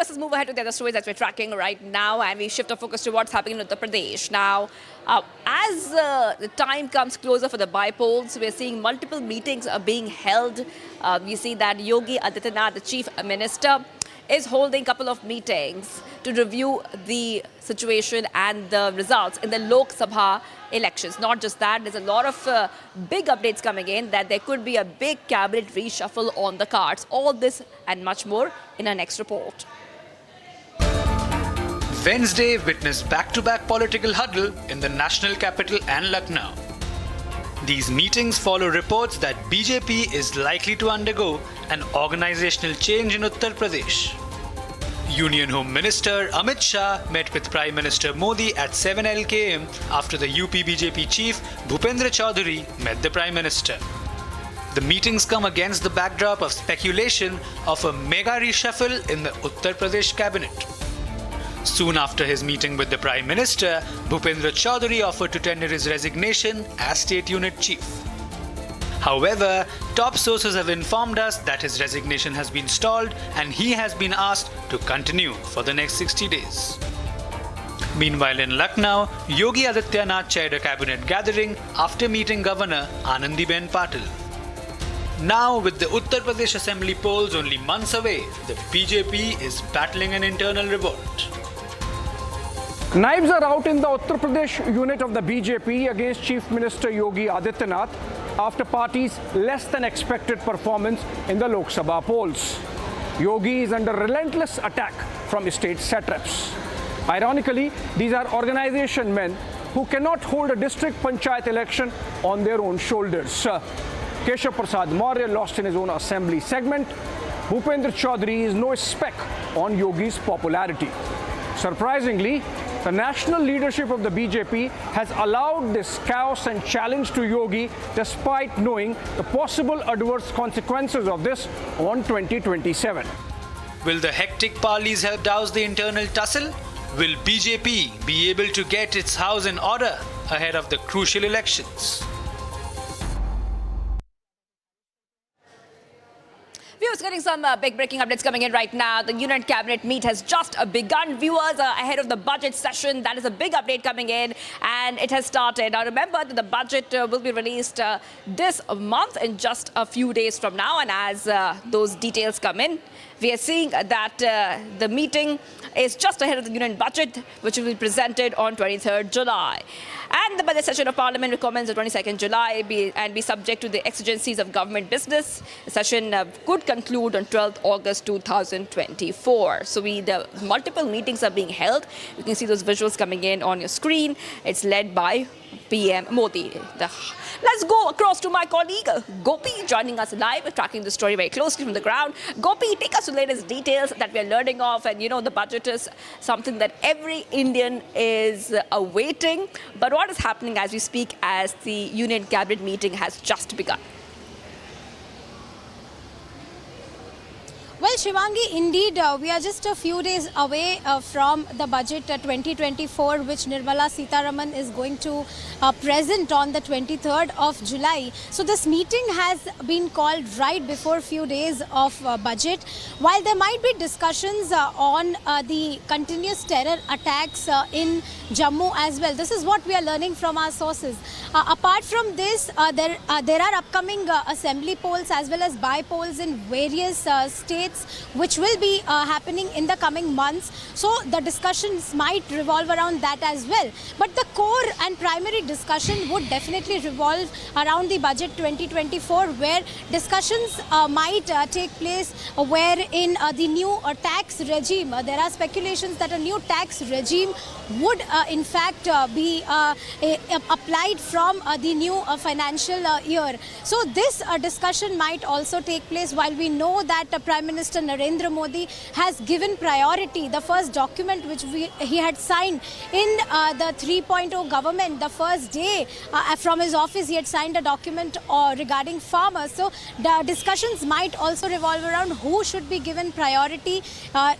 Let's move ahead to the other stories that we're tracking right now, and we shift our focus to what's happening in Uttar Pradesh. Now, as the time comes closer for the by-polls, we're seeing multiple meetings are being held. We see that Yogi Adityanath, the Chief Minister, is holding a couple of meetings to review the situation and the results in the Lok Sabha elections. Not just that, there's a lot of big updates coming in that there could be a big cabinet reshuffle on the cards. All this and much more in our next report. Wednesday witnessed back-to-back political huddle in the national capital and Lucknow. These meetings follow reports that BJP is likely to undergo an organizational change in Uttar Pradesh. Union Home Minister Amit Shah met with Prime Minister Modi at 7 LKM after the UP BJP chief Bhupendra Choudhary met the Prime Minister. The meetings come against the backdrop of speculation of a mega reshuffle in the Uttar Pradesh cabinet. Soon after his meeting with the Prime Minister, Bhupendra Choudhary offered to tender his resignation as State Unit Chief. However, top sources have informed us that his resignation has been stalled and he has been asked to continue for the next 60 days. Meanwhile, in Lucknow, Yogi Adityanath chaired a cabinet gathering after meeting Governor Anandiben Patel. Now, with the Uttar Pradesh Assembly polls only months away, the BJP is battling an internal revolt. Knives are out in the Uttar Pradesh unit of the BJP against Chief Minister Yogi Adityanath after party's less than expected performance in the Lok Sabha polls. Yogi is under relentless attack from state satraps. Ironically, these are organization men who cannot hold a district panchayat election on their own shoulders. Keshav Prasad Maurya lost in his own assembly segment. Bhupendra Choudhary is no speck on Yogi's popularity. Surprisingly, the national leadership of the BJP has allowed this chaos and challenge to Yogi despite knowing the possible adverse consequences of this on 2027. Will the hectic parleys help douse the internal tussle? Will BJP be able to get its house in order ahead of the crucial elections? Viewers, getting some big breaking updates coming in right now. The Union Cabinet meet has just begun. Viewers, ahead of the budget session, that is a big update coming in, and it has started. Now, remember that the budget will be released this month in just a few days from now, and as those details come in, we are seeing that the meeting is just ahead of the Union budget, which will be presented on 23rd July. And the budget session of Parliament will commence on 22nd July and be subject to the exigencies of government business. The session could conclude on 12th August 2024. So the multiple meetings are being held. You can see those visuals coming in on your screen. It's led by Pm Modi. Let's go across to my colleague Gopi, joining us live, tracking the story very closely from the ground. Gopi, take us to the latest details that we are learning of. And you know, the budget is something that every Indian is awaiting. But what is happening as we speak, as the Union Cabinet meeting has just begun? Well, Shivangi, indeed, we are just a few days away from the budget 2024, which Nirmala Sitharaman is going to present on the 23rd of July. So this meeting has been called right before a few days of budget. While there might be discussions on the continuous terror attacks in Jammu as well. This is what we are learning from our sources. Apart from this, there are upcoming assembly polls as well as by-polls in various states, which will be happening in the coming months. So the discussions might revolve around that as well. But the core and primary discussion would definitely revolve around the budget 2024, where discussions might take place wherein the new tax regime, there are speculations that a new tax regime would in fact be applied from the new financial year. So this discussion might also take place, while we know that Prime Minister Narendra Modi has given priority. The first document which he had signed in the 3.0 government, the first day from his office, he had signed a document regarding farmers. So the discussions might also revolve around who should be given priority.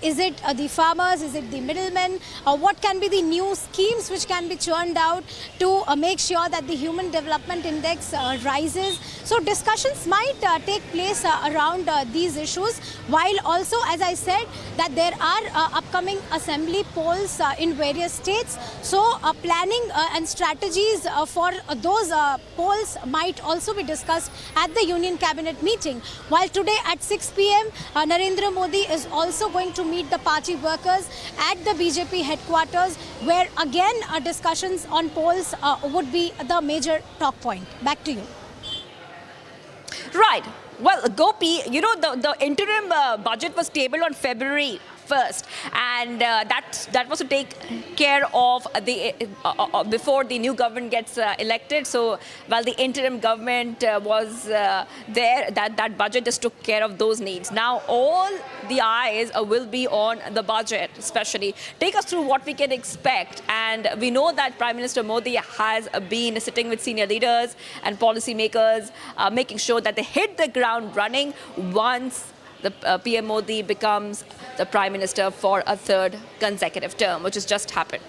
Is it the farmers? Is it the middlemen? What can be the new schemes which can be churned out to make sure that the Human Development Index rises? So discussions might take place around these issues, while while also, as I said, that there are upcoming assembly polls in various states. So planning and strategies for those polls might also be discussed at the Union Cabinet meeting. While today at 6 p.m. Narendra Modi is also going to meet the party workers at the BJP headquarters, where again discussions on polls would be the major talk point. Back to you. Right. Well, Gopi, you know, the interim budget was tabled on February 1st, and that was to take care of the before the new government gets elected. So while the interim government was there, that budget just took care of those needs. Now all the eyes will be on the budget, especially. Take us through what we can expect. And we know that Prime Minister Modi has been sitting with senior leaders and policymakers, making sure that they hit the ground running once the PM Modi becomes the Prime Minister for a third consecutive term, which has just happened.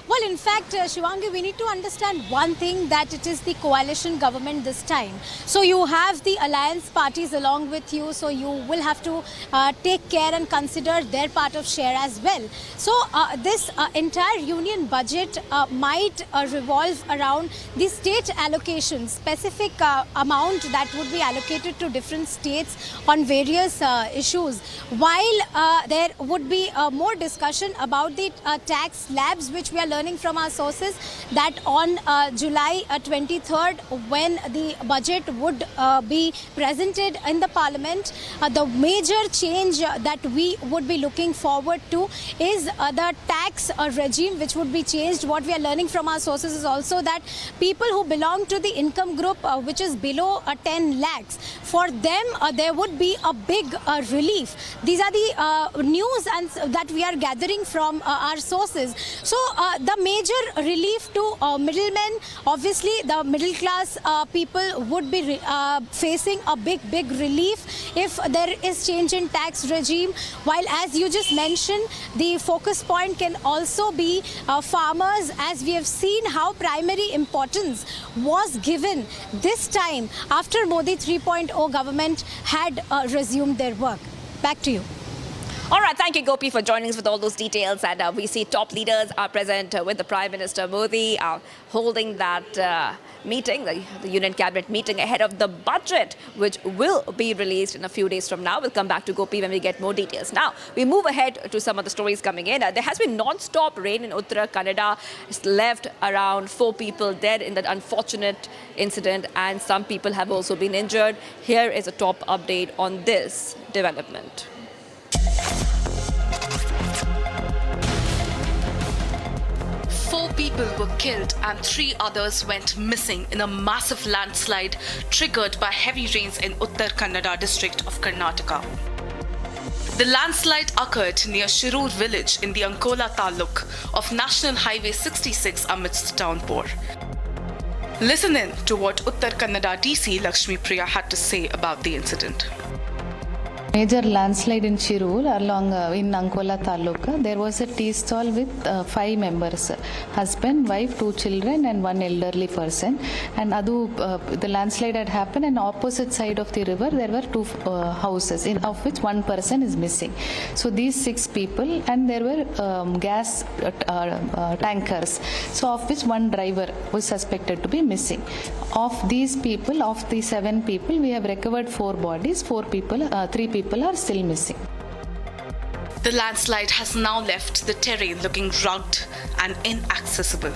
Well, in fact, Shivangi, we need to understand one thing, that it is the coalition government this time. So you have the alliance parties along with you, so you will have to take care and consider their part of share as well. So this entire union budget might revolve around the state allocations, specific amount that would be allocated to different states on various issues. While there would be more discussion about the tax slabs, which we are learning from our sources that on July 23rd, when the budget would be presented in the parliament, the major change that we would be looking forward to is the tax regime, which would be changed. What we are learning from our sources is also that people who belong to the income group which is below 10 lakhs, for them there would be a big relief. These are the news and that we are gathering from our sources. So the major relief to middlemen, obviously the middle class people would be facing a big relief if there is change in tax regime. While, as you just mentioned, the focus point can also be farmers, as we have seen how primary importance was given this time after Modi 3.0 government had resumed their work. Back to you. All right, thank you, Gopi, for joining us with all those details. And we see top leaders are present with the Prime Minister Modi holding that meeting, the Union Cabinet meeting ahead of the budget, which will be released in a few days from now. We'll come back to Gopi when we get more details. Now, we move ahead to some of the stories coming in. There has been non-stop rain in Uttar Kannada. It's left around 4 people dead in that unfortunate incident, and some people have also been injured. Here is a top update on this development. 4 people were killed and 3 others went missing in a massive landslide triggered by heavy rains in Uttar Kannada district of Karnataka. The landslide occurred near Shirur village in the Ankola Taluk of National Highway 66 amidst downpour. Listen in to what Uttar Kannada DC Lakshmi Priya had to say about the incident. Major landslide in Shirur along in Ankola Taluka. There was a tea stall with 5 members, husband, wife, 2 children and 1 elderly person. And the landslide had happened, and opposite side of the river there were 2 houses, of which 1 person is missing. So these 6 people, and there were gas tankers, so of which 1 driver was suspected to be missing. Of these people, of the 7 people, we have recovered 4 bodies. 3 people are still missing. The landslide has now left the terrain looking rugged and inaccessible.